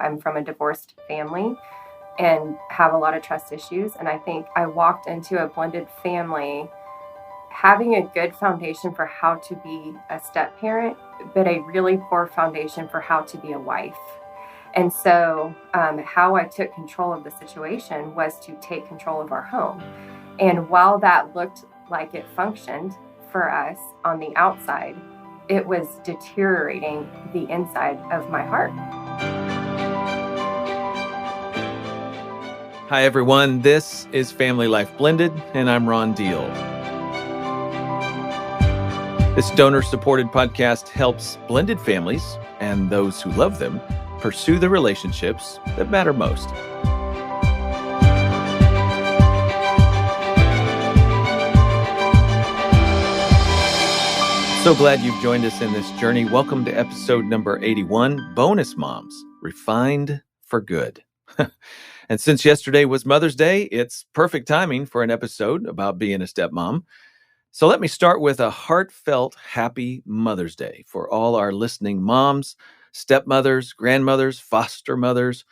I'm from a divorced family and have a lot of trust issues. And I think I walked into a blended family having a good foundation for how to be a step parent, but a really poor foundation for how to be a wife. And so how I took control of the situation was to take control of our home. And while that looked like it functioned for us on the outside, it was deteriorating the inside of my heart. Hi, everyone. This is Family Life Blended, and I'm Ron Deal. This donor-supported podcast helps blended families and those who love them pursue the relationships that matter most. So glad you've joined us in this journey. Welcome to episode number 81, Bonus Moms, Refined for Good. And since yesterday was Mother's Day, it's perfect timing for an episode about being a stepmom. So let me start with a heartfelt happy Mother's Day for all our listening moms, stepmothers, grandmothers, foster mothers,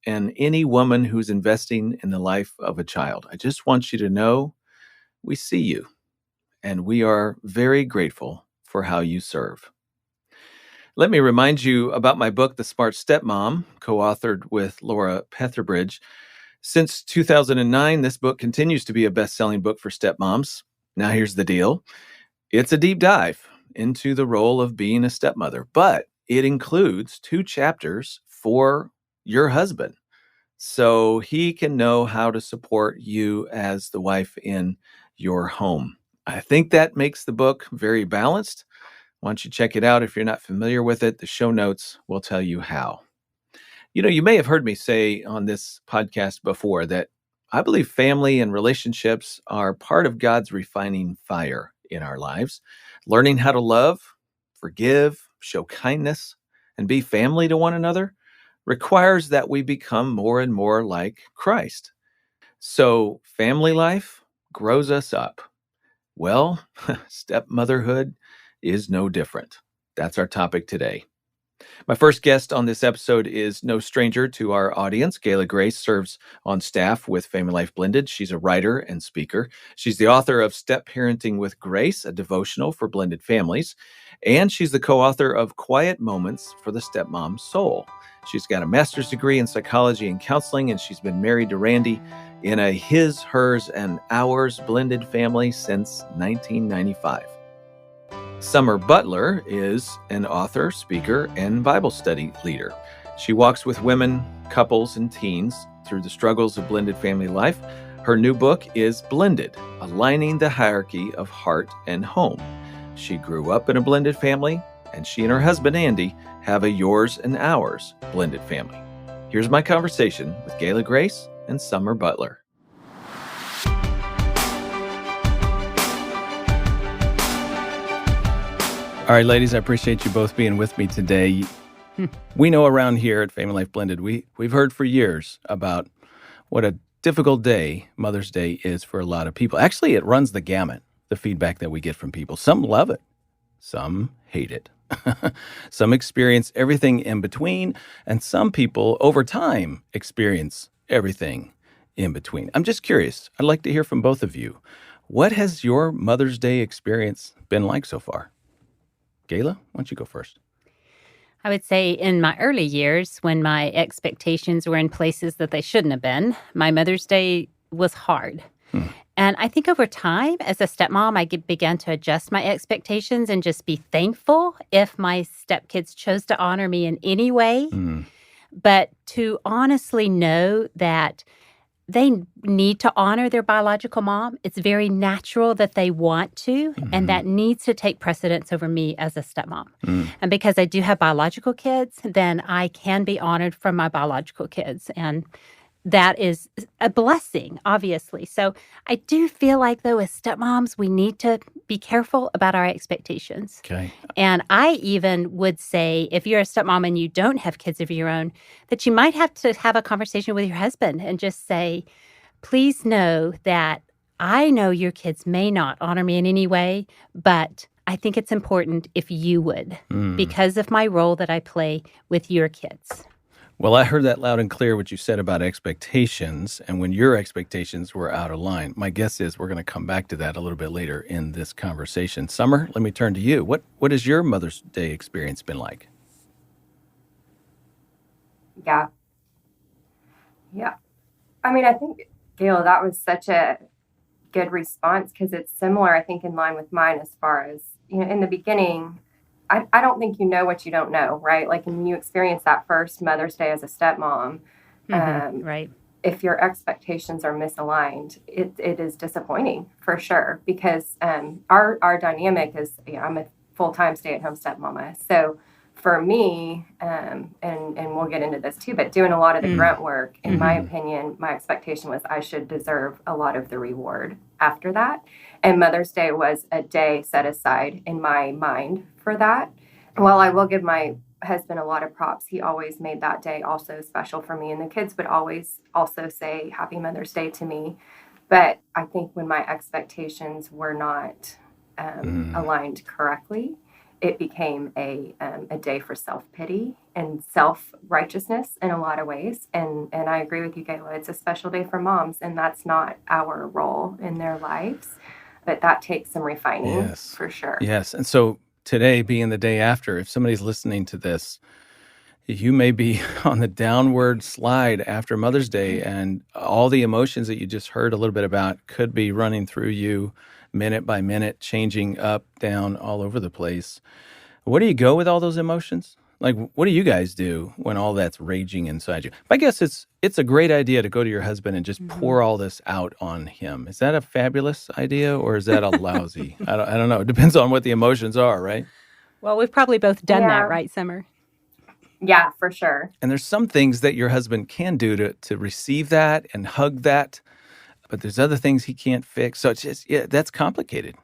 and any woman who's investing in the life of a child. I just want you to know we see you, and we are very grateful for how you serve. Let me remind you about my book, The Smart Stepmom, co-authored with Laura Petherbridge. Since 2009, this book continues to be a best-selling book for stepmoms. Now, here's the deal. It's a deep dive into the role of being a stepmother, but it includes 2 chapters for your husband, so he can know how to support you as the wife in your home. I think that makes the book very balanced. Why don't you check it out if you're not familiar with it? The show notes will tell you how. You know, you may have heard me say on this podcast before that I believe family and relationships are part of God's refining fire in our lives. Learning how to love, forgive, show kindness, and be family to one another requires that we become more and more like Christ. So family life grows us up. Well, stepmotherhood is no different. That's our topic today. My first guest on this episode is no stranger to our audience. Gayla Grace serves on staff with Family Life Blended. She's a writer and speaker. She's the author of Step Parenting with Grace, a devotional for blended families. And she's the co-author of Quiet Moments for the Stepmom Soul. She's got a master's degree in psychology and counseling, and she's been married to Randy in a his, hers, and ours blended family since 1995. Summer Butler is an author, speaker, and Bible study leader. She walks with women, couples, and teens through the struggles of blended family life. Her new book is Blended, Aligning the Hierarchy of Heart and Home. She grew up in a blended family, and she and her husband, Andy, have a yours and ours blended family. Here's my conversation with Gayla Grace and Summer Butler. All right, ladies, I appreciate you both being with me today. We know around here at Family Life Blended, we've heard for years about what a difficult day Mother's Day is for a lot of people. Actually, it runs the gamut, the feedback that we get from people. Some love it. Some hate it. Some experience everything in between. And some people, over time, experience everything in between. I'm just curious. I'd like to hear from both of you. What has your Mother's Day experience been like so far? Gayla, why don't you go first? I would say in my early years, when my expectations were in places that they shouldn't have been, my Mother's Day was hard. And I think over time, as a stepmom, I began to adjust my expectations and just be thankful if my stepkids chose to honor me in any way. But to honestly know that they need to honor their biological mom. It's very natural that they want to, and that needs to take precedence over me as a stepmom. And because I do have biological kids, then I can be honored from my biological kids. And that is a blessing, obviously. So I do feel like, though, as stepmoms, we need to be careful about our expectations. Okay. And I even would say, if you're a stepmom and you don't have kids of your own, that you might have to have a conversation with your husband and just say, please know that I know your kids may not honor me in any way, but I think it's important if you would, because of my role that I play with your kids. Well, I heard that loud and clear what you said about expectations and when your expectations were out of line. My guess is we're going to come back to that a little bit later in this conversation. Summer, let me turn to you. What has your Mother's Day experience been like? Yeah. Yeah. I mean, I think, Gail, that was such a good response because it's similar, I think, in line with mine as far as, in the beginning, I don't think you know what you don't know, right? Like when you experience that first Mother's Day as a stepmom, Right. if your expectations are misaligned, it is disappointing for sure because our dynamic is, I'm a full-time stay-at-home stepmama. So for me, and we'll get into this too, but doing a lot of the grunt work, in my opinion, my expectation was I should deserve a lot of the reward after that. And Mother's Day was a day set aside in my mind for that. While I will give my husband a lot of props, he always made that day also special for me. And the kids would always also say Happy Mother's Day to me. But I think when my expectations were not aligned correctly, it became a day for self-pity and self-righteousness in a lot of ways. And I agree with you, Gayla. It's a special day for moms, and that's not our role in their lives. But that takes some refining for sure. Yes. And so today being the day after, if somebody's listening to this, you may be on the downward slide after Mother's Day, and all the emotions that you just heard a little bit about could be running through you minute by minute, changing up, down, all over the place. Where do you go with all those emotions? Like, what do you guys do when all that's raging inside you? I guess it's a great idea to go to your husband and just pour all this out on him. Is that a fabulous idea or is that a lousy? I don't know. It depends on what the emotions are, right? Well, we've probably both done that, right, Summer? Yeah, for sure. And there's some things that your husband can do to receive that and hug that, but there's other things he can't fix. So it's just, that's complicated.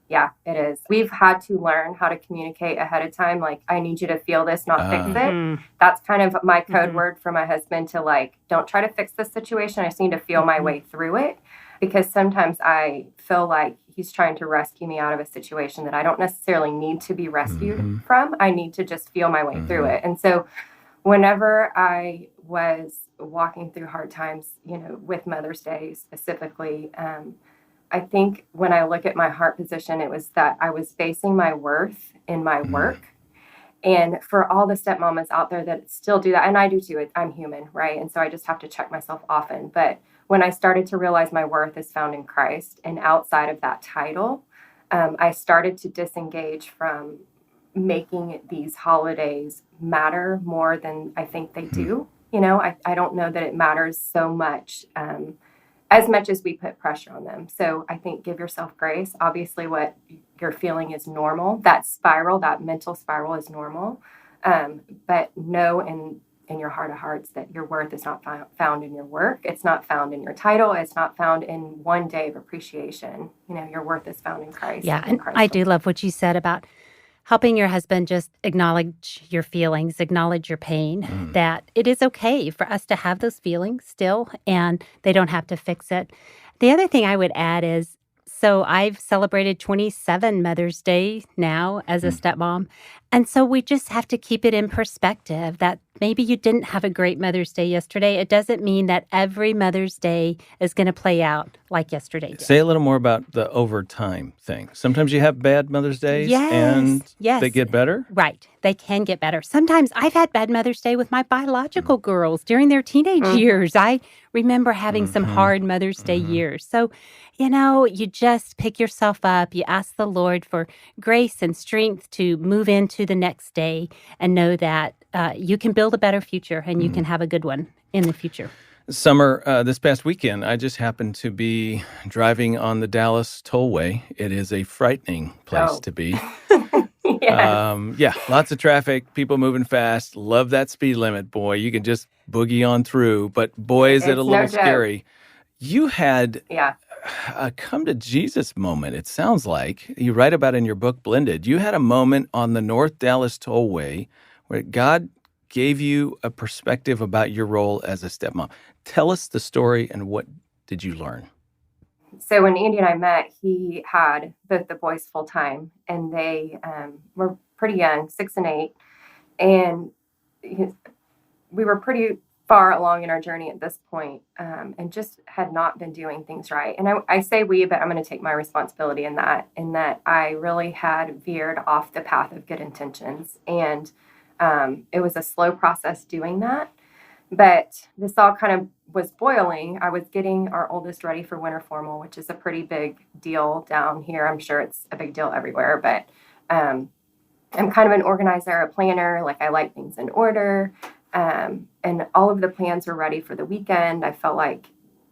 Yeah, it is. We've had to learn how to communicate ahead of time. Like, I need you to feel this, not fix it. That's kind of my code word for my husband to like, don't try to fix this situation. I just need to feel my way through it. Because sometimes I feel like he's trying to rescue me out of a situation that I don't necessarily need to be rescued from. I need to just feel my way through it. And so whenever I was walking through hard times, with Mother's Day specifically, I think when I look at my heart position, it was that I was basing my worth in my work. And for all the stepmamas out there that still do that, and I do too, I'm human, right? And so I just have to check myself often. But when I started to realize my worth is found in Christ and outside of that title, I started to disengage from making these holidays matter more than I think they do. I don't know that it matters so much as much as we put pressure on them. So I think give yourself grace. Obviously, what you're feeling is normal. That spiral, that mental spiral is normal. But know in your heart of hearts that your worth is not found in your work. It's not found in your title. It's not found in one day of appreciation. Your worth is found in Christ. Yeah, and I do love what you said about helping your husband just acknowledge your feelings, acknowledge your pain, that it is okay for us to have those feelings still, and they don't have to fix it. The other thing I would add is, so I've celebrated 27 Mother's Day now as a stepmom. And so we just have to keep it in perspective that maybe you didn't have a great Mother's Day yesterday. It doesn't mean that every Mother's Day is going to play out like yesterday did. Say a little more about the overtime thing. Sometimes you have bad Mother's Days and they get better? Right. They can get better. Sometimes I've had bad Mother's Day with my biological girls during their teenage years. I remember having some hard Mother's Day years. So, you just pick yourself up. You ask the Lord for grace and strength to move into the next day and know that you can build a better future and you can have a good one in the future. Summer, this past weekend, I just happened to be driving on the Dallas Tollway. It is a frightening place to be. Lots of traffic, people moving fast. Love that speed limit, boy. You can just boogie on through, but boy, is it a little scary. You had a come to Jesus moment, it sounds like. You write about in your book, Blended. You had a moment on the North Dallas Tollway where God gave you a perspective about your role as a stepmom. Tell us the story and what did you learn? So when Andy and I met, he had both the boys full time, and they were pretty young, 6 and 8. And we were pretty far along in our journey at this point, and just had not been doing things right. And I say we, but I'm going to take my responsibility in that I really had veered off the path of good intentions. And it was a slow process doing that. But this all kind of was boiling. I was getting our oldest ready for winter formal, which is a pretty big deal down here. I'm sure it's a big deal everywhere, but I'm kind of an organizer, a planner. Like, I like things in order. And all of the plans were ready for the weekend. I felt like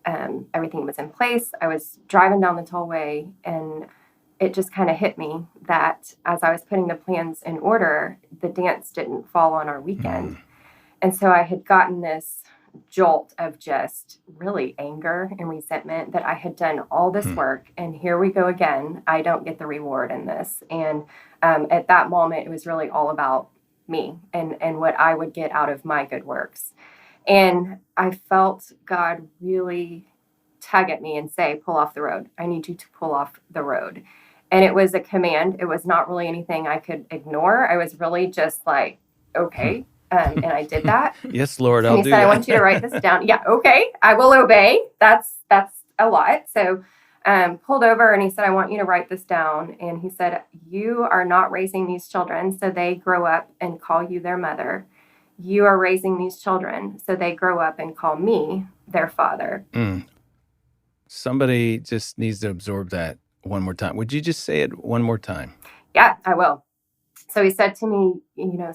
everything was in place. I was driving down the tollway, and it just kind of hit me that as I was putting the plans in order, the dance didn't fall on our weekend. And so I had gotten this jolt of just really anger and resentment that I had done all this work, and here we go again. I don't get the reward in this. And at that moment, it was really all about me and what I would get out of my good works. And I felt God really tug at me and say, pull off the road. I need you to pull off the road. And it was a command. It was not really anything I could ignore. I was really just like, okay. And I did that. Yes, Lord, and I'll he do said, that. I want you to write this down. Yeah, okay, I will obey. That's a lot. So pulled over, and he said, I want you to write this down. And he said, you are not raising these children so they grow up and call you their mother. You are raising these children so they grow up and call me their father. Somebody just needs to absorb that one more time. Would you just say it one more time? Yeah, I will. So he said to me,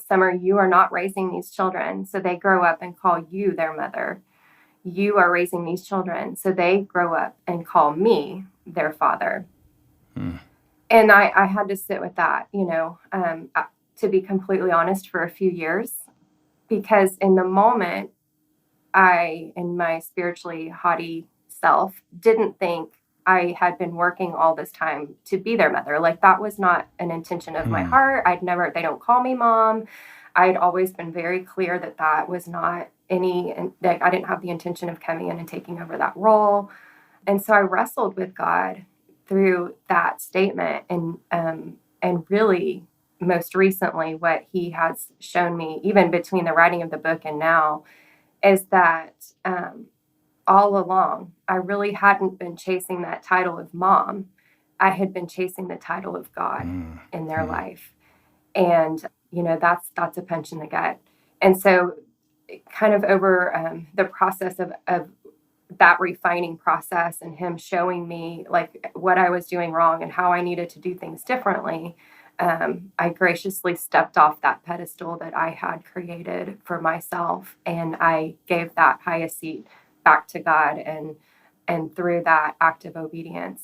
Summer, you are not raising these children so they grow up and call you their mother. You are raising these children so they grow up and call me their father. And I had to sit with that, to be completely honest, for a few years, because in the moment, I, in my spiritually haughty self, didn't think I had been working all this time to be their mother. Like, that was not an intention of my heart. They don't call me mom. I'd always been very clear that was not that I didn't have the intention of coming in and taking over that role. And so I wrestled with God through that statement. And really, most recently, what he has shown me, even between the writing of the book and now, is that all along, I really hadn't been chasing that title of mom. I had been chasing the title of God in their life. And, that's a punch in the gut. And so kind of over the process of that refining process, and him showing me like what I was doing wrong and how I needed to do things differently, I graciously stepped off that pedestal that I had created for myself. And I gave that highest seat back to God, and through that act of obedience,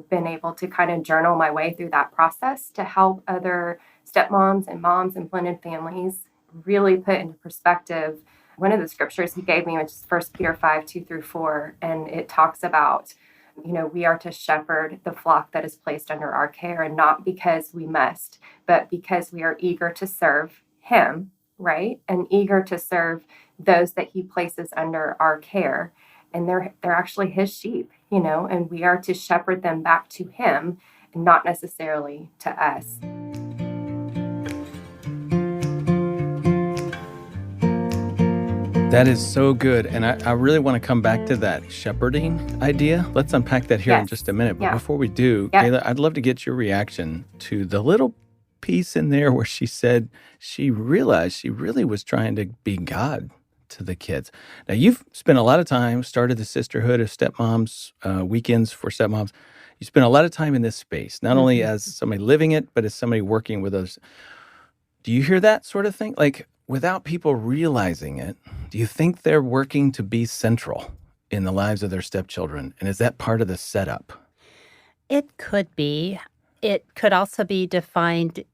been able to kind of journal my way through that process to help other stepmoms and moms and blended families really put into perspective one of the scriptures he gave me, which is 1 Peter 5:2-4. And it talks about, we are to shepherd the flock that is placed under our care, and not because we must, but because we are eager to serve him, right? And eager to serve those that he places under our care. And they're actually his sheep, and we are to shepherd them back to him, and not necessarily to us. That is so good. And I really want to come back to that shepherding idea. Let's unpack that here in just a minute. But before we do, Gayla, I'd love to get your reaction to the little piece in there where she said she realized she really was trying to be God to the kids. Now, you've spent a lot of time, started the Sisterhood of Stepmoms, weekends for stepmoms. You spent a lot of time in this space, not only as somebody living it, but as somebody working with us. Do you hear that sort of thing? Like, without people realizing it, do you think they're working to be central in the lives of their stepchildren? And is that part of the setup? It could be. It could also be defined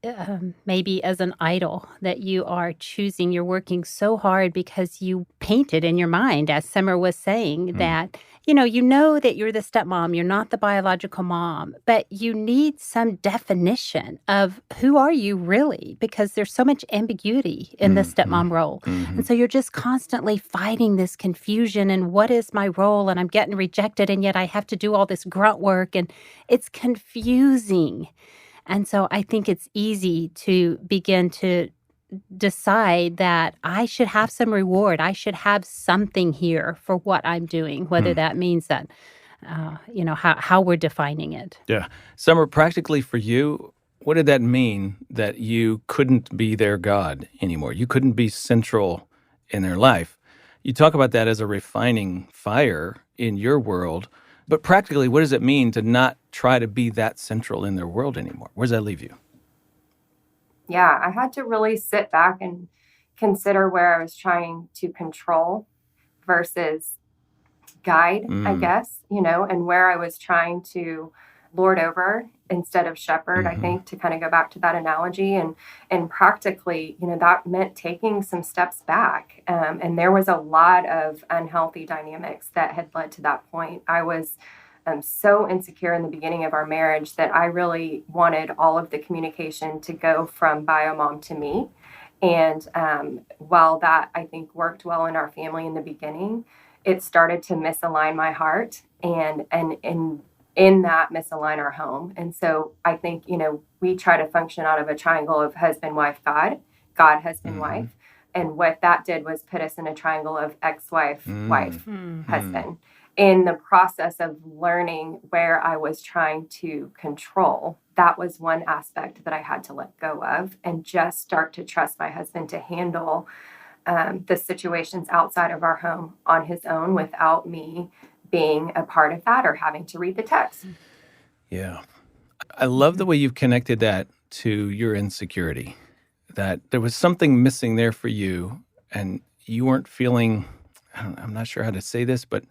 maybe as an idol that you are choosing. You're working so hard because you painted in your mind, as Summer was saying, that, you know that you're the stepmom, you're not the biological mom, but you need some definition of who are you really, because there's so much ambiguity in the stepmom role. And so you're just constantly fighting this confusion and what is my role, and I'm getting rejected, and yet I have to do all this grunt work, and it's confusing. And so I think it's easy to begin to decide that I should have some reward. I should have something here for what I'm doing, whether that means that, how we're defining it. Yeah. Summer, practically for you, what did that mean that you couldn't be their God anymore? You couldn't be central in their life. You talk about that as a refining fire in your world, but practically, what does it mean to not try to be that central in their world anymore? Where does that leave you? Yeah, I had to really sit back and consider where I was trying to control versus guide, I guess, and where I was trying to lord over instead of shepherd, I think, to kind of go back to that analogy. And practically, that meant taking some steps back. And there was a lot of unhealthy dynamics that had led to that point. I was so insecure in the beginning of our marriage that I really wanted all of the communication to go from biomom to me. And while that, I think, worked well in our family in the beginning, it started to misalign my heart and in that misalign our home. And so I think, we try to function out of a triangle of husband, wife, God, husband, wife. And what that did was put us in a triangle of ex-wife, wife, husband. In the process of learning where I was trying to control, that was one aspect that I had to let go of and just start to trust my husband to handle the situations outside of our home on his own without me being a part of that or having to read the text. Yeah. I love the way you've connected that to your insecurity, that there was something missing there for you and you weren't feeling, I'm not sure how to say this, but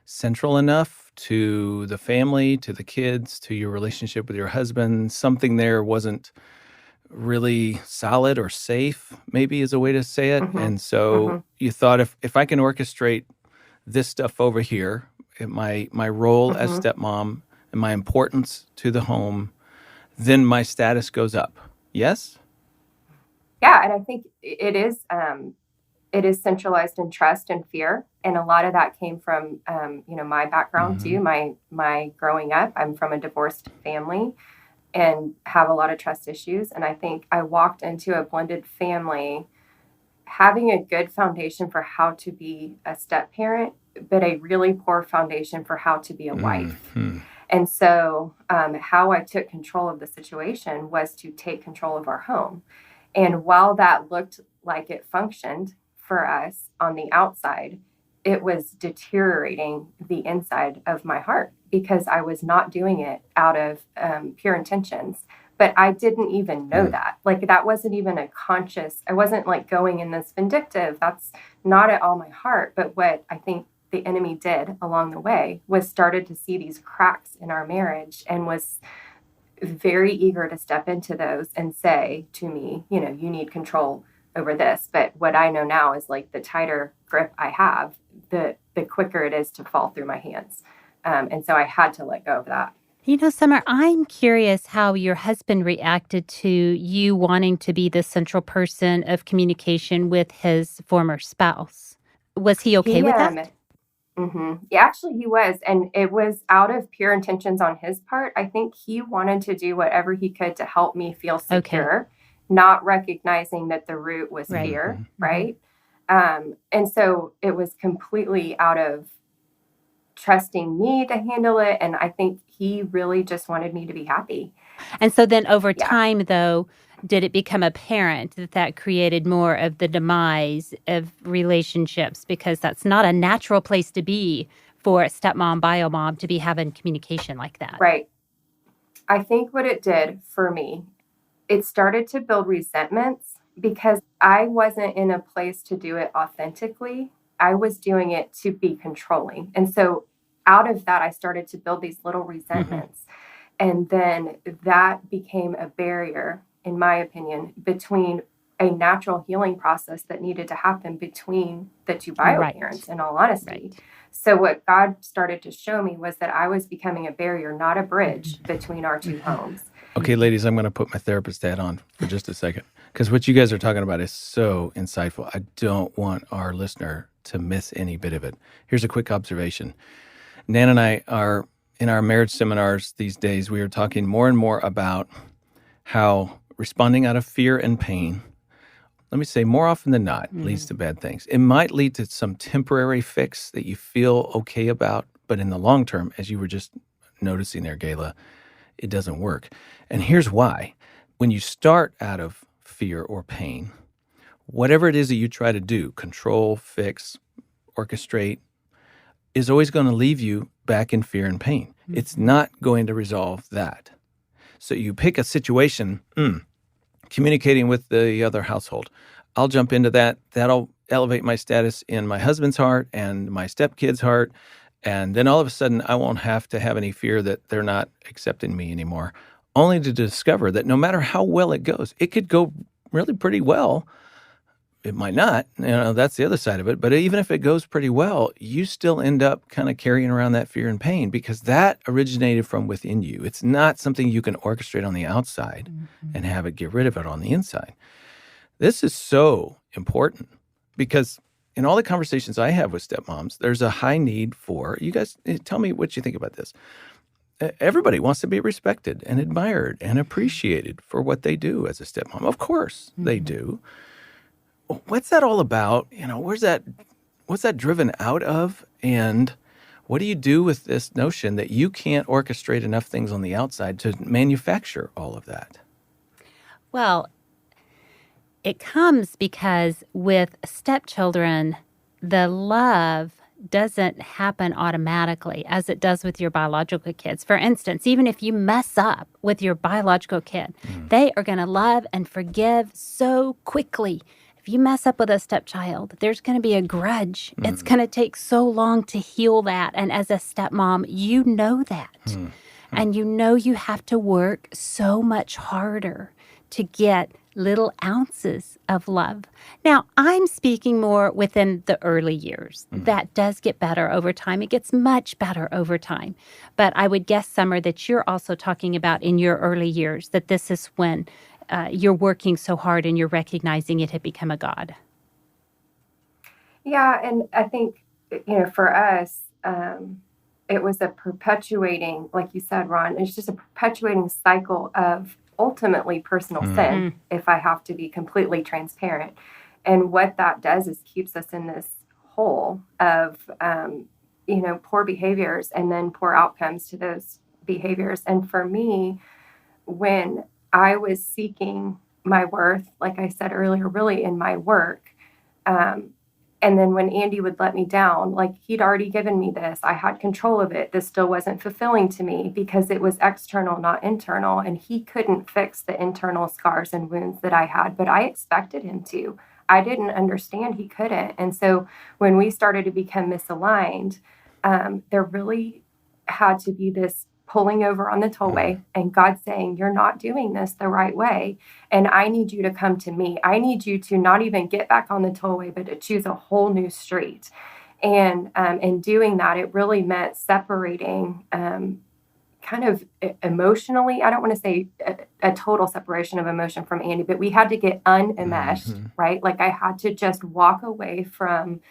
central enough to the family, to the kids, to your relationship with your husband. Something there wasn't really solid or safe, maybe is a way to say it. And so you thought, if I can orchestrate this stuff over here, my role as stepmom and my importance to the home, then my status goes up. Yes? Yeah, and I think it is centralized in trust and fear, and a lot of that came from my background too. My growing up, I'm from a divorced family and have a lot of trust issues. And I think I walked into a blended family having a good foundation for how to be a step parent, but a really poor foundation for how to be a wife. And so how I took control of the situation was to take control of our home. And while that looked like it functioned for us on the outside, it was deteriorating the inside of my heart because I was not doing it out of pure intentions. But I didn't even know that. Like, that wasn't even a conscious, I wasn't like going in this vindictive. That's not at all my heart. But what I think the enemy did along the way was started to see these cracks in our marriage and was very eager to step into those and say to me, you need control over this. But what I know now is, like, the tighter grip I have, the quicker it is to fall through my hands. And so I had to let go of that. Summer, I'm curious how your husband reacted to you wanting to be the central person of communication with his former spouse. Was he okay with that? Yeah, actually, he was. And it was out of pure intentions on his part. I think he wanted to do whatever he could to help me feel secure, not recognizing that the root was fear, right? And so it was completely out of trusting me to handle it. And I think he really just wanted me to be happy. And so then over time, though, did it become apparent that created more of the demise of relationships? Because that's not a natural place to be for a stepmom, biomom to be having communication like that. Right. I think what it did for me, it started to build resentments because I wasn't in a place to do it authentically. I was doing it to be controlling. And so out of that, I started to build these little resentments. And then that became a barrier, in my opinion, between a natural healing process that needed to happen between the two bio parents, in all honesty. So what God started to show me was that I was becoming a barrier, not a bridge between our two homes. Okay, ladies, I'm going to put my therapist hat on for just a second, because what you guys are talking about is so insightful. I don't want our listener to miss any bit of it. Here's a quick observation. Nan and I are, in our marriage seminars these days, we are talking more and more about how responding out of fear and pain let me say, more often than not, leads to bad things. It might lead to some temporary fix that you feel okay about, but in the long term, as you were just noticing there, Gayla, it doesn't work. And here's why. When you start out of fear or pain, whatever it is that you try to do, control, fix, orchestrate, is always going to leave you back in fear and pain. It's not going to resolve that. So you pick a situation, communicating with the other household. I'll jump into that. That'll elevate my status in my husband's heart and my stepkid's heart. And then all of a sudden, I won't have to have any fear that they're not accepting me anymore, only to discover that no matter how well it goes, it could go really pretty well. It might not, that's the other side of it. But even if it goes pretty well, you still end up kind of carrying around that fear and pain because that originated from within you. It's not something you can orchestrate on the outside and have it get rid of it on the inside. This is so important because in all the conversations I have with stepmoms, there's a high need for, you guys tell me what you think about this. Everybody wants to be respected and admired and appreciated for what they do as a stepmom. Of course they do. What's that all about? What's that driven out of? And what do you do with this notion that you can't orchestrate enough things on the outside to manufacture all of that? Well, it comes because with stepchildren, the love doesn't happen automatically as it does with your biological kids. For instance, even if you mess up with your biological kid, they are going to love and forgive so quickly. If you mess up with a stepchild, there's going to be a grudge. It's going to take so long to heal that. And as a stepmom, you know that. And you know you have to work so much harder to get little ounces of love. Now, I'm speaking more within the early years. That does get better over time. It gets much better over time. But I would guess, Summer, that you're also talking about in your early years, that this is when you're working so hard and you're recognizing it had become a god. Yeah, and I think, for us, it was a perpetuating, like you said, Ron, it's just a perpetuating cycle of ultimately personal sin, if I have to be completely transparent. And what that does is keeps us in this hole of, poor behaviors and then poor outcomes to those behaviors. And for me, when I was seeking my worth, like I said earlier, really in my work, and then when Andy would let me down, like he'd already given me this, I had control of it. This still wasn't fulfilling to me because it was external, not internal. And he couldn't fix the internal scars and wounds that I had, but I expected him to. I didn't understand he couldn't. And so when we started to become misaligned, there really had to be this pulling over on the tollway and God saying, you're not doing this the right way. And I need you to come to me. I need you to not even get back on the tollway, but to choose a whole new street. And in doing that, it really meant separating kind of emotionally. I don't want to say a total separation of emotion from Andy, but we had to get unenmeshed, right? Like I had to just walk away from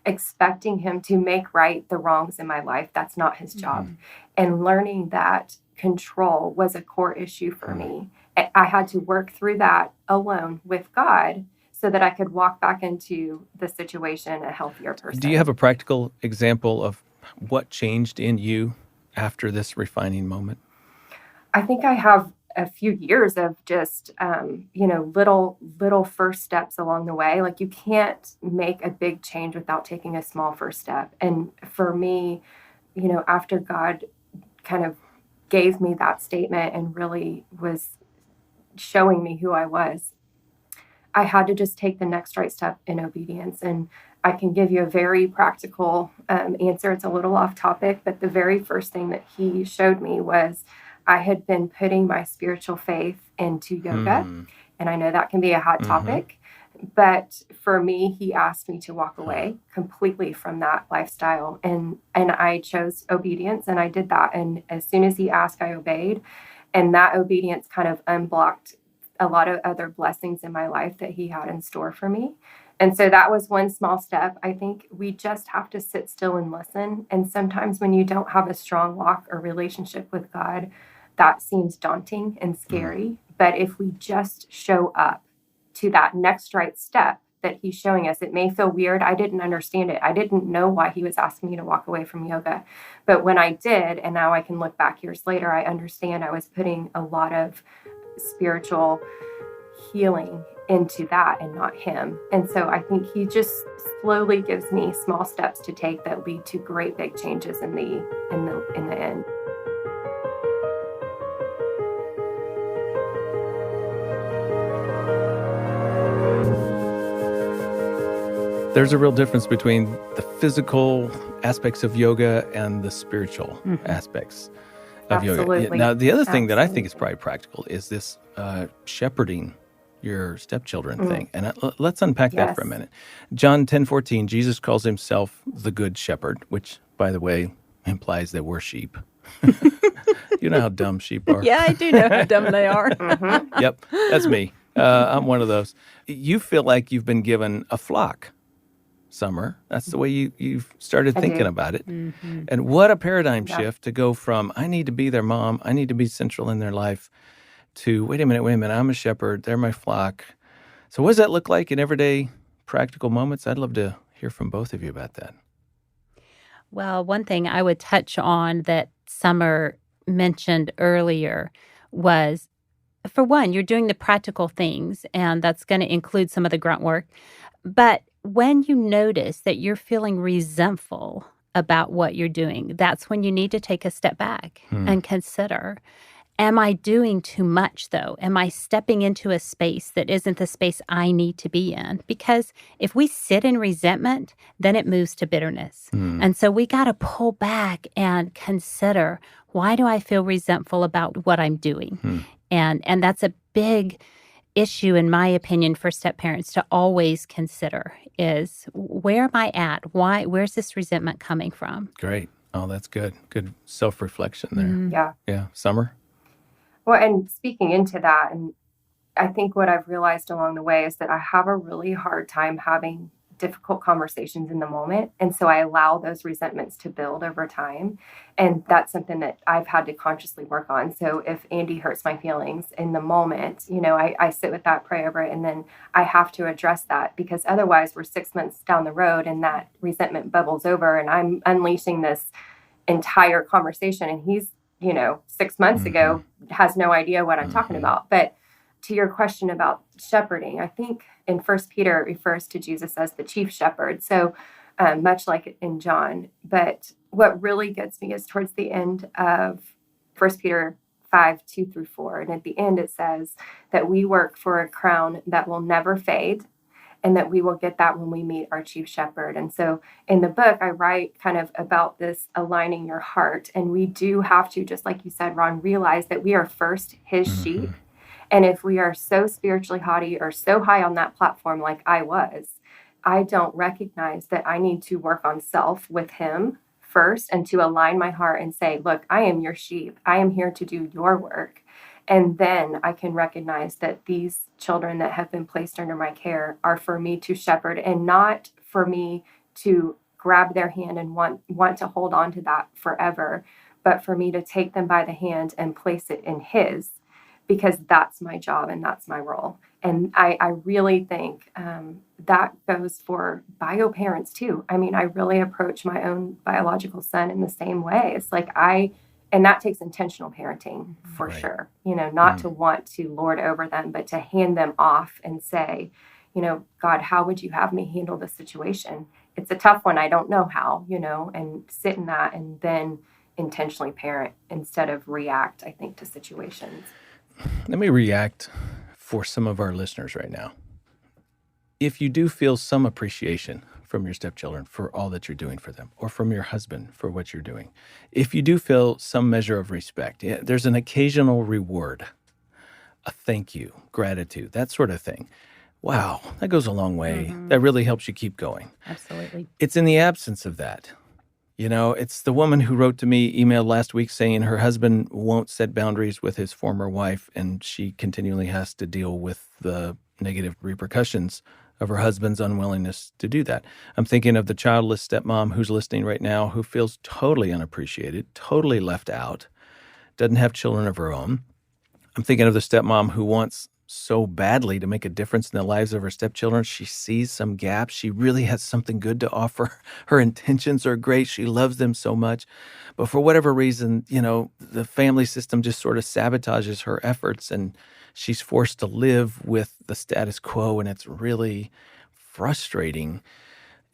expecting him to make right the wrongs in my life. That's not his job. And learning that control was a core issue for me. I had to work through that alone with God so that I could walk back into the situation a healthier person. Do you have a practical example of what changed in you after this refining moment? I think I have a few years of just, little first steps along the way. Like you can't make a big change without taking a small first step. And for me, after God kind of gave me that statement and really was showing me who I was, I had to just take the next right step in obedience. And I can give you a very practical answer. It's a little off topic, but the very first thing that he showed me was I had been putting my spiritual faith into yoga. And I know that can be a hot topic, but for me, he asked me to walk away completely from that lifestyle. And I chose obedience and I did that. And as soon as he asked, I obeyed. And that obedience kind of unblocked a lot of other blessings in my life that he had in store for me. And so that was one small step. I think we just have to sit still and listen. And sometimes when you don't have a strong walk or relationship with God, that seems daunting and scary. But if we just show up to that next right step that he's showing us. It may feel weird. I didn't understand it. I didn't know why he was asking me to walk away from yoga. But when I did, and now I can look back years later, I understand I was putting a lot of spiritual healing into that and not him. And so I think he just slowly gives me small steps to take that lead to great big changes in the end. There's a real difference between the physical aspects of yoga and the spiritual aspects of Absolutely. yoga. Now, the other thing that I think is probably practical is this shepherding your stepchildren thing. And let's unpack that for a minute. John 10:14, Jesus calls himself the good shepherd, which, by the way, implies that we're sheep. You know how dumb sheep are. Yeah, I do know how dumb they are. Yep, that's me. I'm one of those. You feel like you've been given a flock, Summer. That's the way you've started thinking about it. And what a paradigm shift to go from, I need to be their mom, I need to be central in their life, to, wait a minute, I'm a shepherd, they're my flock. So what does that look like in everyday practical moments? I'd love to hear from both of you about that. Well, one thing I would touch on that Summer mentioned earlier was, for one, you're doing the practical things, and that's going to include some of the grunt work. But when you notice that you're feeling resentful about what you're doing, that's when you need to take a step back and consider, am I doing too much, though? Am I stepping into a space that isn't the space I need to be in? Because if we sit in resentment, then it moves to bitterness. And so we got to pull back and consider, why do I feel resentful about what I'm doing? And that's a big issue, in my opinion, for step parents to always consider is, where am I at? Where's this resentment coming from? Great. Oh, that's good. Good self-reflection there. Yeah. Summer? Well, and speaking into that, and I think what I've realized along the way is that I have a really hard time having difficult conversations in the moment. And so I allow those resentments to build over time. And that's something that I've had to consciously work on. So if Andy hurts my feelings in the moment, I sit with that, pray over it, and then I have to address that, because otherwise we're 6 months down the road and that resentment bubbles over and I'm unleashing this entire conversation. And he's 6 months ago has no idea what I'm talking about. But to your question about shepherding, I think in 1 Peter it refers to Jesus as the chief shepherd. So much like in John. But what really gets me is towards the end of 1 Peter 5:2-4. And at the end it says that we work for a crown that will never fade, and that we will get that when we meet our chief shepherd. And so in the book, I write kind of about this aligning your heart. And we do have to, just like you said, Ron, realize that we are first his sheep. And if we are so spiritually haughty or so high on that platform like I was, I don't recognize that I need to work on self with him first and to align my heart and say, look, I am your sheep. I am here to do your work. And then I can recognize that these children that have been placed under my care are for me to shepherd, and not for me to grab their hand and want to hold on to that forever, but for me to take them by the hand and place it in his, because that's my job and that's my role. And I really think that goes for bio parents too. I mean, I really approach my own biological son in the same way. It's like and that takes intentional parenting for sure, not to want to lord over them, but to hand them off and say, God, how would you have me handle this situation? It's a tough one. I don't know how, and sit in that and then intentionally parent instead of react, I think, to situations. Let me react for some of our listeners right now. If you do feel some appreciation from your stepchildren for all that you're doing for them, or from your husband for what you're doing, if you do feel some measure of respect, there's an occasional reward, a thank you, gratitude, that sort of thing. Wow, that goes a long way. That really helps you keep going. Absolutely. It's in the absence of that. It's the woman who wrote to me, emailed last week saying her husband won't set boundaries with his former wife, and she continually has to deal with the negative repercussions of her husband's unwillingness to do that. I'm thinking of the childless stepmom who's listening right now, who feels totally unappreciated, totally left out, doesn't have children of her own. I'm thinking of the stepmom who wants so badly to make a difference in the lives of her stepchildren. She sees some gaps. She really has something good to offer. Her intentions are great. She loves them so much. But for whatever reason, the family system just sort of sabotages her efforts, and she's forced to live with the status quo, and it's really frustrating.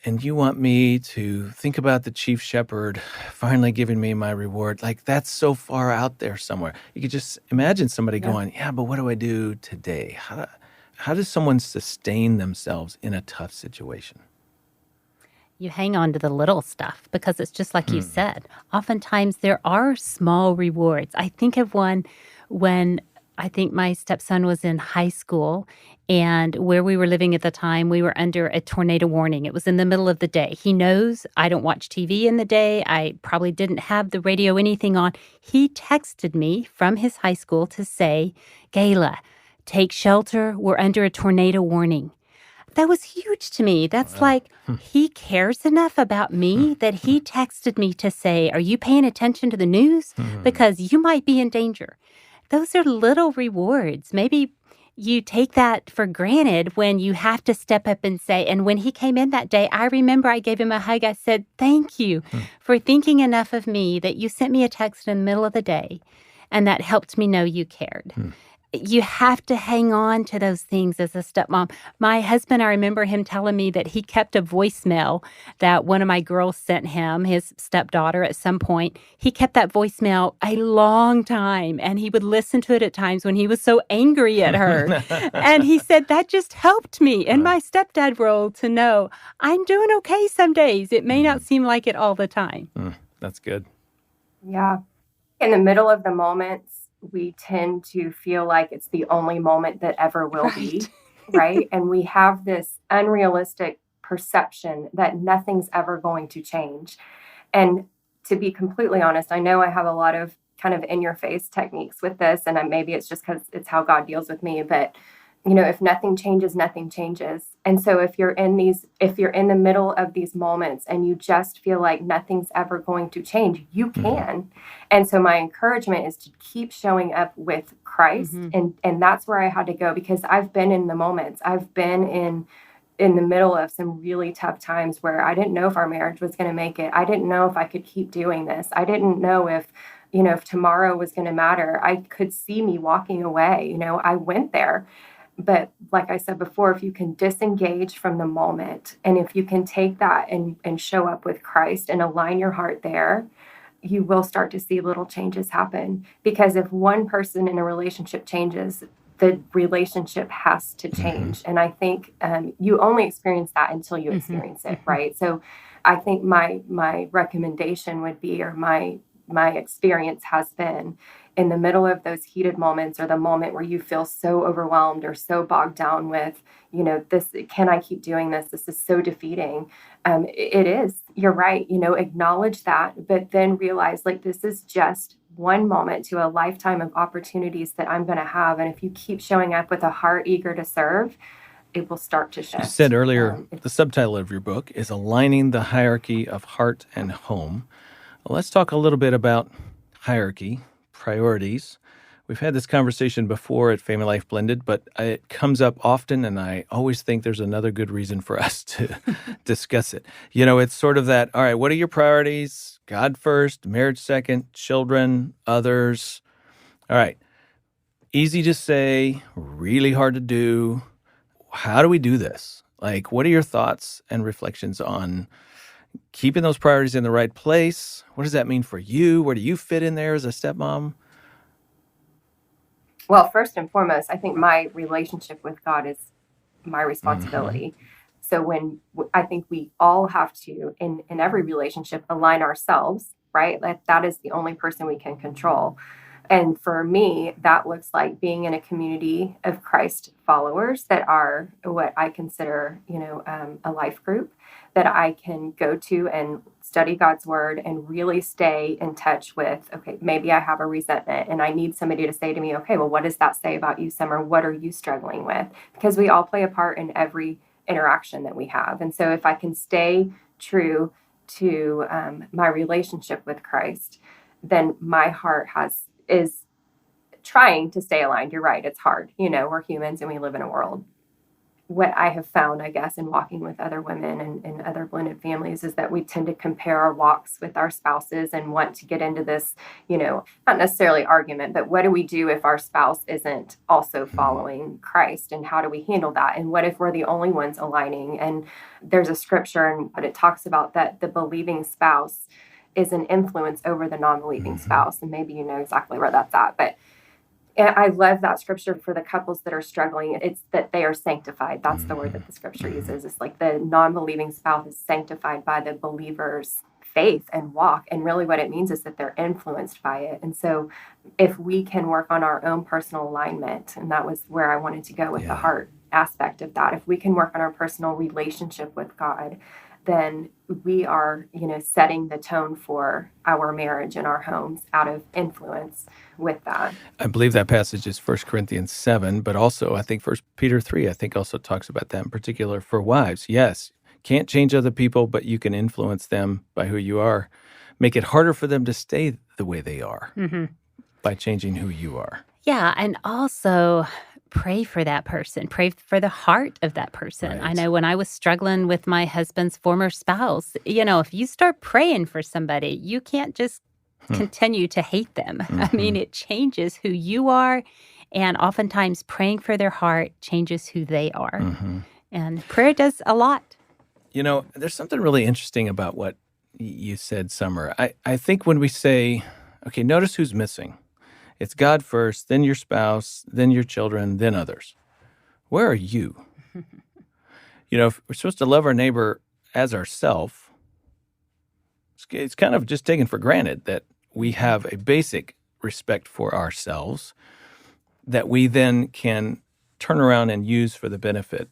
And you want me to think about the chief shepherd finally giving me my reward. Like, that's so far out there somewhere. You could just imagine somebody Yeah. going, yeah, but what do I do today? How does someone sustain themselves in a tough situation? You hang on to the little stuff because it's just like you said. Oftentimes there are small rewards. I think of one when I think my stepson was in high school, and where we were living at the time, we were under a tornado warning. It was in the middle of the day. He knows I don't watch TV in the day. I probably didn't have the radio, anything on. He texted me from his high school to say, Gayla, take shelter. We're under a tornado warning. That was huge to me. That's like, he cares enough about me that he texted me to say, are you paying attention to the news? Because you might be in danger. Those are little rewards. Maybe you take that for granted when you have to step up and say, and when he came in that day, I remember I gave him a hug. I said, thank you for thinking enough of me that you sent me a text in the middle of the day, and that helped me know you cared. You have to hang on to those things as a stepmom. My husband, I remember him telling me that he kept a voicemail that one of my girls sent him, his stepdaughter, at some point. He kept that voicemail a long time, and he would listen to it at times when he was so angry at her. And he said, that just helped me in my stepdad role to know I'm doing okay some days. It may not seem like it all the time. That's good. Yeah. In the middle of the moments, we tend to feel like it's the only moment that ever will be, right? And we have this unrealistic perception that nothing's ever going to change. And to be completely honest, I know I have a lot of kind of in your face techniques with this, and maybe it's just because it's how God deals with me, but if nothing changes, nothing changes. And so if you're in the middle of these moments and you just feel like nothing's ever going to change, you can. And so my encouragement is to keep showing up with Christ. And that's where I had to go, because I've been in the moments. I've been in the middle of some really tough times where I didn't know if our marriage was going to make it. I didn't know if I could keep doing this. I didn't know if tomorrow was going to matter. I could see me walking away. I went there. But like I said before, if you can disengage from the moment, and if you can take that and show up with Christ and align your heart there, you will start to see little changes happen. Because if one person in a relationship changes, the relationship has to change. And I think you only experience that until you experience it, right? So I think my recommendation would be, or my experience has been, in the middle of those heated moments, or the moment where you feel so overwhelmed or so bogged down with, this, can I keep doing this? This is so defeating. It is, you're right. Acknowledge that, but then realize, like, this is just one moment to a lifetime of opportunities that I'm going to have. And if you keep showing up with a heart eager to serve, it will start to shift. You said earlier, the subtitle of your book is Aligning the Hierarchy of Heart and Home. Well, let's talk a little bit about hierarchy, priorities. We've had this conversation before at Family Life Blended, but it comes up often, and I always think there's another good reason for us to discuss it. It's sort of that, all right, what are your priorities? God first, marriage second, children, others. All right. Easy to say, really hard to do. How do we do this? Like, what are your thoughts and reflections on keeping those priorities in the right place? What does that mean for you? Where do you fit in there as a stepmom? Well, first and foremost, I think my relationship with God is my responsibility. So I think we all have to, in every relationship, align ourselves, right? Like, that is the only person we can control. And for me, that looks like being in a community of Christ followers that are what I consider, a life group that I can go to and study God's word and really stay in touch with, okay, maybe I have a resentment and I need somebody to say to me, okay, well, what does that say about you, Summer? What are you struggling with? Because we all play a part in every interaction that we have. And so if I can stay true to my relationship with Christ, then my heart is trying to stay aligned. You're right. It's hard. We're humans and we live in a world. What I have found, I guess, in walking with other women and other blended families is that we tend to compare our walks with our spouses and want to get into this, not necessarily argument, but what do we do if our spouse isn't also following Christ, and how do we handle that? And what if we're the only ones aligning? And there's a scripture, and but it talks about that the believing spouse is an influence over the non-believing spouse. And maybe you know exactly where that's at, but I love that scripture for the couples that are struggling. It's that they are sanctified. That's the word that the scripture uses. It's like the non-believing spouse is sanctified by the believer's faith and walk. And really what it means is that they're influenced by it. And so if we can work on our own personal alignment, and that was where I wanted to go with the heart aspect of that, if we can work on our personal relationship with God, then we are, setting the tone for our marriage and our homes out of influence with that. I believe that passage is 1 Corinthians 7, but also I think 1 Peter 3, I think also talks about that in particular for wives. Yes, can't change other people, but you can influence them by who you are. Make it harder for them to stay the way they are by changing who you are. Yeah, and also pray for that person. Pray for the heart of that person. Right. I know when I was struggling with my husband's former spouse, if you start praying for somebody, you can't just continue to hate them. I mean, it changes who you are, and oftentimes praying for their heart changes who they are. And prayer does a lot. There's something really interesting about what you said, Summer. I think when we say, okay, notice who's missing. It's God first, then your spouse, then your children, then others. Where are you? If we're supposed to love our neighbor as ourself, it's kind of just taken for granted that we have a basic respect for ourselves that we then can turn around and use for the benefit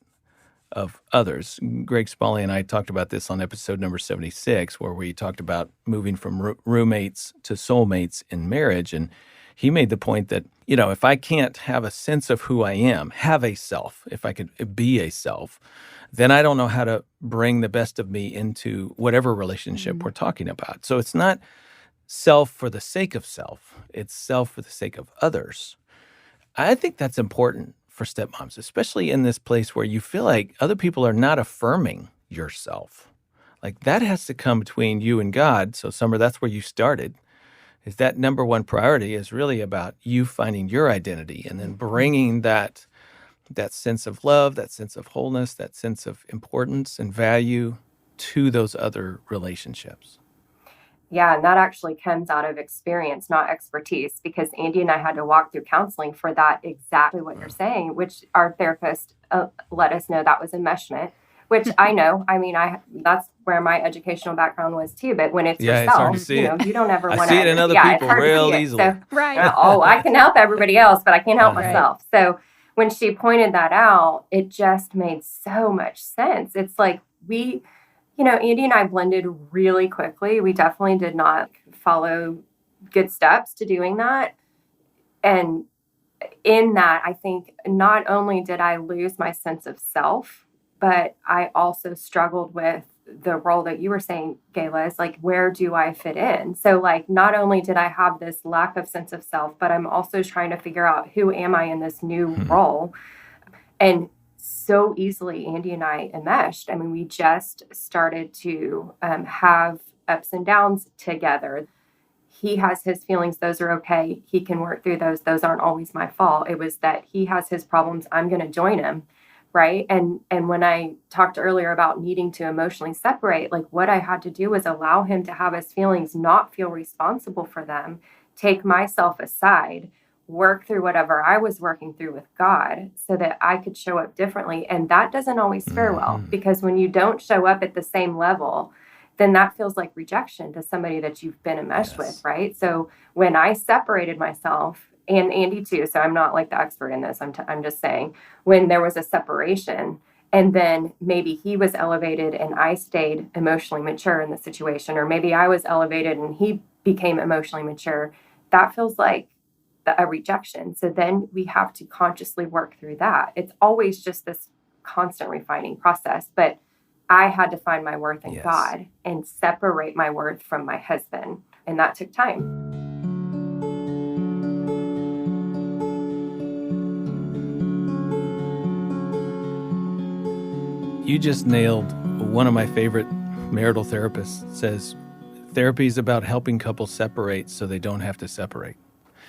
of others. Greg Spalley and I talked about this on episode number 76, where we talked about moving from roommates to soulmates in marriage. And he made the point that, if I can't have a sense of who I am, have a self, if I could be a self, then I don't know how to bring the best of me into whatever relationship we're talking about. So it's not self for the sake of self. It's self for the sake of others. I think that's important for stepmoms, especially in this place where you feel like other people are not affirming yourself. Like that has to come between you and God. So Summer, that's where you started. Is that number one priority is really about you finding your identity and then bringing that sense of love, that sense of wholeness, that sense of importance and value to those other relationships. Yeah, and that actually comes out of experience, not expertise, because Andy and I had to walk through counseling for that, exactly what you're saying, which our therapist let us know that was enmeshment, which I know. I mean, that's where my educational background was too. But when it's yourself, it's hard to see you don't ever want to. I see it in other people real easily. So, Right. I can help everybody else, but I can't help myself. So when she pointed that out, it just made so much sense. It's like Andy and I blended really quickly. We definitely did not follow good steps to doing that. And in that, I think not only did I lose my sense of self, but I also struggled with the role that you were saying, Gayla, is like, where do I fit in? So like, not only did I have this lack of sense of self, but I'm also trying to figure out who am I in this new role. And so easily, Andy and I enmeshed. I mean, we just started to have ups and downs together. He has his feelings. Those are okay. He can work through those. Those aren't always my fault. It was that he has his problems. I'm going to join him. Right. And when I talked earlier about needing to emotionally separate, like what I had to do was allow him to have his feelings, not feel responsible for them, take myself aside, work through whatever I was working through with God so that I could show up differently. And that doesn't always fare well, because when you don't show up at the same level, then that feels like rejection to somebody that you've been enmeshed with. Right. So when I separated myself, and Andy too, so I'm not like the expert in this. I'm just saying, when there was a separation and then maybe he was elevated and I stayed emotionally mature in the situation, or maybe I was elevated and he became emotionally mature, that feels like a rejection. So then we have to consciously work through that. It's always just this constant refining process, but I had to find my worth in God and separate my worth from my husband. And that took time. You just nailed one of my favorite marital therapists says, therapy is about helping couples separate so they don't have to separate.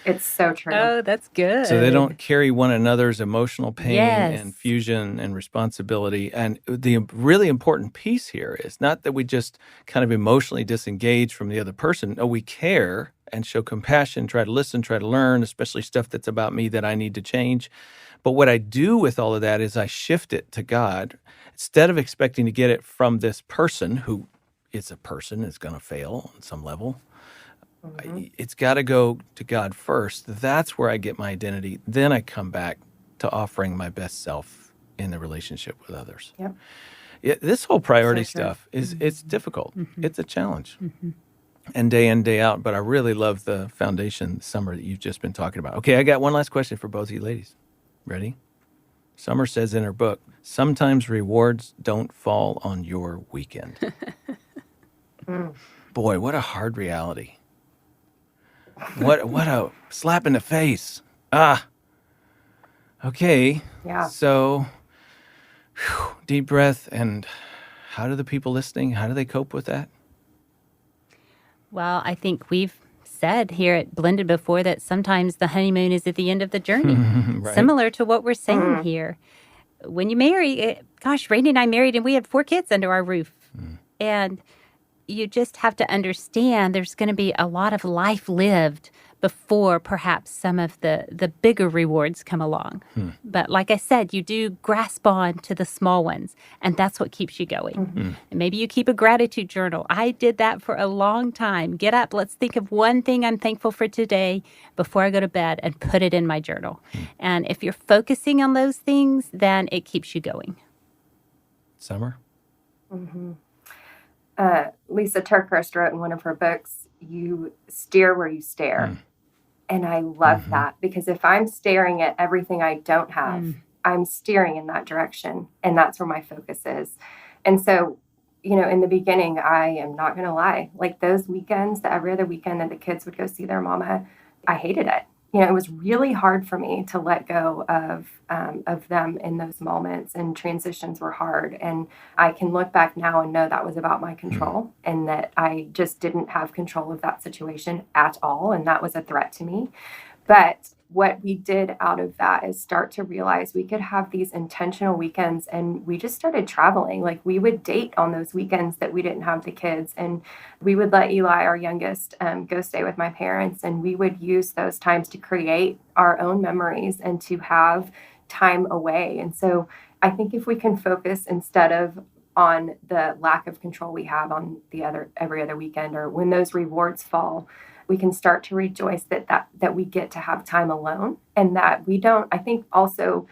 It's so true. Oh, that's good. So they don't carry one another's emotional pain Yes. and fusion and responsibility. And the really important piece here is not that we just kind of emotionally disengage from the other person. No, we care and show compassion, try to listen, try to learn, especially stuff that's about me that I need to change. But what I do with all of that is I shift it to God. Instead of expecting to get it from this person who is a person, is going to fail on some level, it's got to go to God first. That's where I get my identity. Then I come back to offering my best self in the relationship with others. Yep. This whole priority So true. stuff it's difficult. It's a challenge. And day in, day out. But I really love the foundation, Summer, that you've just been talking about. Okay, I got one last question for both of you ladies. Ready? Summer says in her book, sometimes rewards don't fall on your weekend. Boy, what a hard reality. What a slap in the face. Okay. Yeah. So, deep breath. And how do the people listening, how do they cope with that? Well, I think we've said here at Blended before that sometimes the honeymoon is at the end of the journey, Right. similar to what we're saying here. When you marry, Randy and I married and we had 4 kids under our roof. And you just have to understand there's going to be a lot of life lived before perhaps some of the bigger rewards come along. But like I said, you do grasp on to the small ones, and that's what keeps you going. And maybe you keep a gratitude journal. I did that for a long time. Get up, let's think of one thing I'm thankful for today before I go to bed and put it in my journal. And if you're focusing on those things, then it keeps you going. Summer? Lisa Turkhurst wrote in one of her books, you steer where you stare. And I love that, because if I'm staring at everything I don't have, I'm steering in that direction. And that's where my focus is. And so, in the beginning, I am not going to lie, like those weekends, every other weekend that the kids would go see their mama, I hated it. It was really hard for me to let go of them in those moments, and transitions were hard. And I can look back now and know that was about my control, and that I just didn't have control of that situation at all. And that was a threat to me. But what we did out of that is start to realize we could have these intentional weekends, and we just started traveling. Like, we would date on those weekends that we didn't have the kids, and we would let Eli, our youngest, go stay with my parents, and we would use those times to create our own memories and to have time away. And so I think if we can focus instead of on the lack of control we have on every other weekend, or when those rewards fall, we can start to rejoice that we get to have time alone, and that we don't. I think also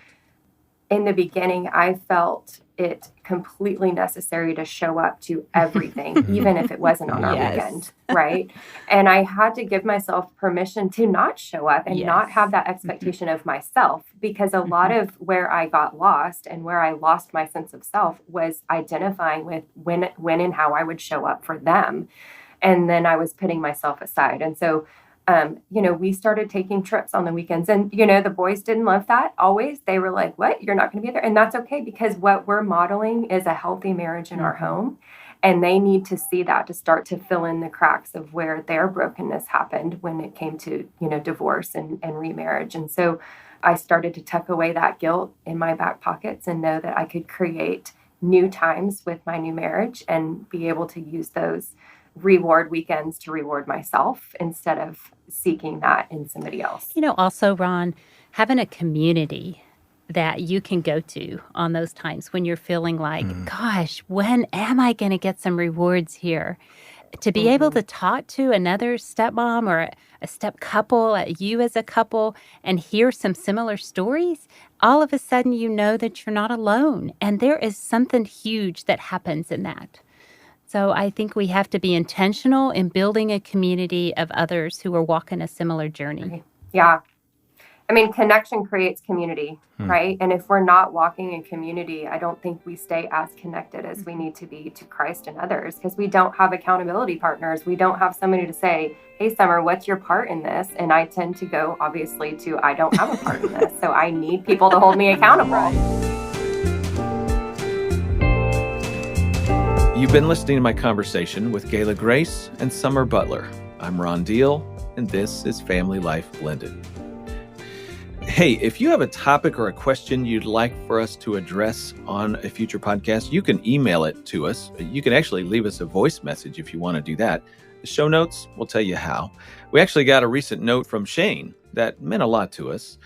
in the beginning, I felt it completely necessary to show up to everything, even if it wasn't on our weekend, right? And I had to give myself permission to not show up and not have that expectation of myself, because a lot of where I got lost and where I lost my sense of self was identifying with when and how I would show up for them. And then I was putting myself aside. And so, we started taking trips on the weekends, and, the boys didn't love that always. They were like, what? You're not going to be there? And that's okay, because what we're modeling is a healthy marriage in our home. And they need to see that to start to fill in the cracks of where their brokenness happened when it came to, divorce and remarriage. And so I started to tuck away that guilt in my back pockets and know that I could create new times with my new marriage and be able to use those reward weekends to reward myself instead of seeking that in somebody else. Also, Ron, having a community that you can go to on those times when you're feeling like, gosh, when am I going to get some rewards here? To be able to talk to another stepmom or a step couple, you as a couple, and hear some similar stories, all of a sudden you know that you're not alone. And there is something huge that happens in that. So I think we have to be intentional in building a community of others who are walking a similar journey. Yeah. I mean, connection creates community, right? And if we're not walking in community, I don't think we stay as connected as we need to be to Christ and others, because we don't have accountability partners. We don't have somebody to say, hey, Summer, what's your part in this? And I tend to go, obviously, to I don't have a part in this. So I need people to hold me accountable. You've been listening to my conversation with Gayla Grace and Summer Butler. I'm Ron Deal, and this is Family Life Blended. Hey, if you have a topic or a question you'd like for us to address on a future podcast, you can email it to us. You can actually leave us a voice message if you want to do that. The show notes will tell you how. We actually got a recent note from Shane that meant a lot to us.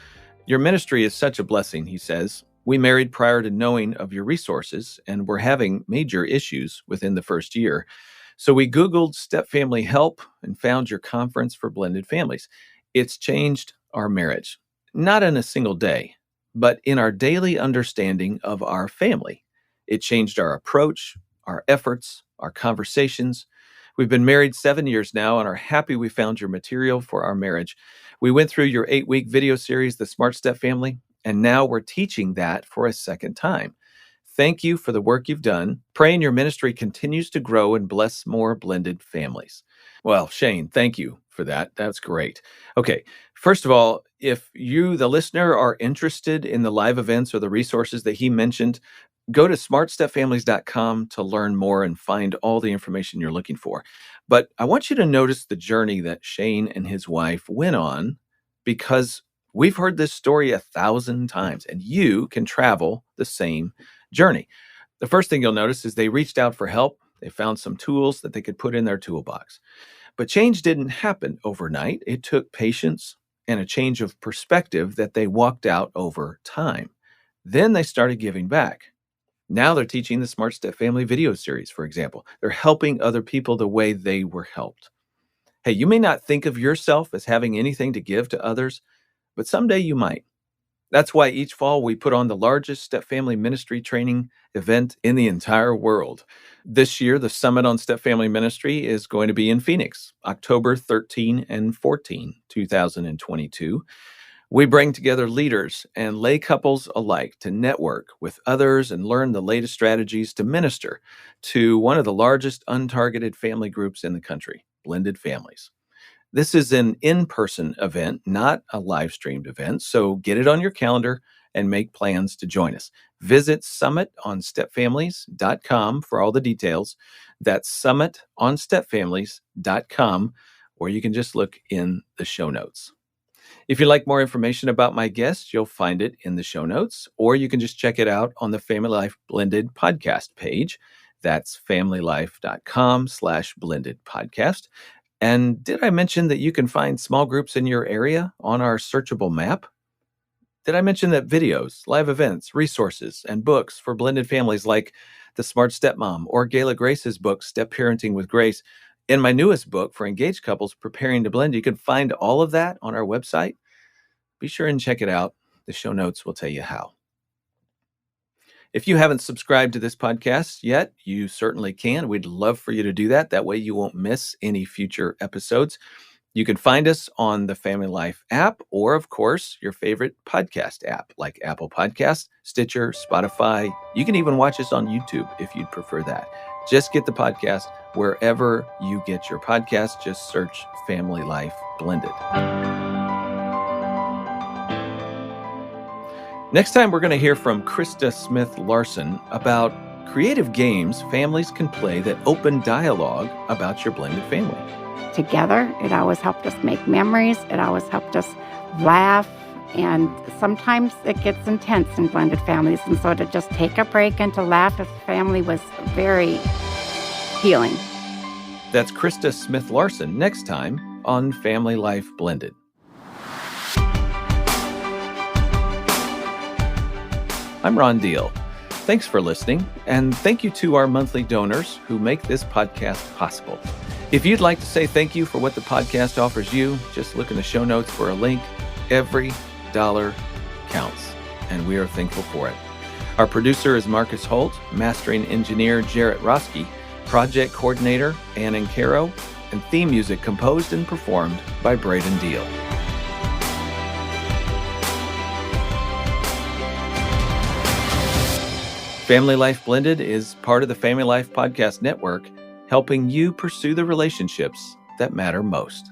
Your ministry is such a blessing, he says. We married prior to knowing of your resources and were having major issues within the first year. So we Googled step family help and found your conference for blended families. It's changed our marriage, not in a single day, but in our daily understanding of our family. It changed our approach, our efforts, our conversations. We've been married 7 years now and are happy we found your material for our marriage. We went through your 8-week video series, The Smart Step Family, and now we're teaching that for a second time. Thank you for the work you've done. Praying your ministry continues to grow and bless more blended families. Well, Shane, thank you for that. That's great. Okay, first of all, if you, the listener, are interested in the live events or the resources that he mentioned, go to smartstepfamilies.com to learn more and find all the information you're looking for. But I want you to notice the journey that Shane and his wife went on, because we've heard this story 1,000 times, and you can travel the same journey. The first thing you'll notice is they reached out for help. They found some tools that they could put in their toolbox. But change didn't happen overnight. It took patience and a change of perspective that they walked out over time. Then they started giving back. Now they're teaching the Smart Step Family video series, for example. They're helping other people the way they were helped. Hey, you may not think of yourself as having anything to give to others, but someday you might. That's why each fall we put on the largest step family ministry training event in the entire world. This year, the Summit on Step Family Ministry is going to be in Phoenix, October 13 and 14, 2022. We bring together leaders and lay couples alike to network with others and learn the latest strategies to minister to one of the largest untargeted family groups in the country, blended families. This is an in-person event, not a live-streamed event, so get it on your calendar and make plans to join us. Visit summitonstepfamilies.com for all the details. That's summitonstepfamilies.com, or you can just look in the show notes. If you'd like more information about my guests, you'll find it in the show notes, or you can just check it out on the Family Life Blended podcast page. That's familylife.com/blended podcast. And did I mention that you can find small groups in your area on our searchable map? Did I mention that videos, live events, resources, and books for blended families like The Smart Stepmom or Gayla Grace's book, Step Parenting with Grace, and my newest book for engaged couples, Preparing to Blend, you can find all of that on our website. Be sure and check it out. The show notes will tell you how. If you haven't subscribed to this podcast yet, you certainly can. We'd love for you to do that. That way you won't miss any future episodes. You can find us on the Family Life app or, of course, your favorite podcast app like Apple Podcasts, Stitcher, Spotify. You can even watch us on YouTube if you'd prefer that. Just get the podcast wherever you get your podcast. Just search Family Life Blended. Next time, we're going to hear from Krista Smith Larson about creative games families can play that open dialogue about your blended family. Together, it always helped us make memories. It always helped us laugh. And sometimes it gets intense in blended families. And so to just take a break and to laugh as a family was very healing. That's Krista Smith Larson next time on Family Life Blended. I'm Ron Deal. Thanks for listening, and thank you to our monthly donors who make this podcast possible. If you'd like to say thank you for what the podcast offers you, just look in the show notes for a link. Every dollar counts, and we are thankful for it. Our producer is Marcus Holt, mastering engineer Jarrett Roski, project coordinator Ann Caro, and theme music composed and performed by Braden Deal. Family Life Blended is part of the Family Life Podcast Network, helping you pursue the relationships that matter most.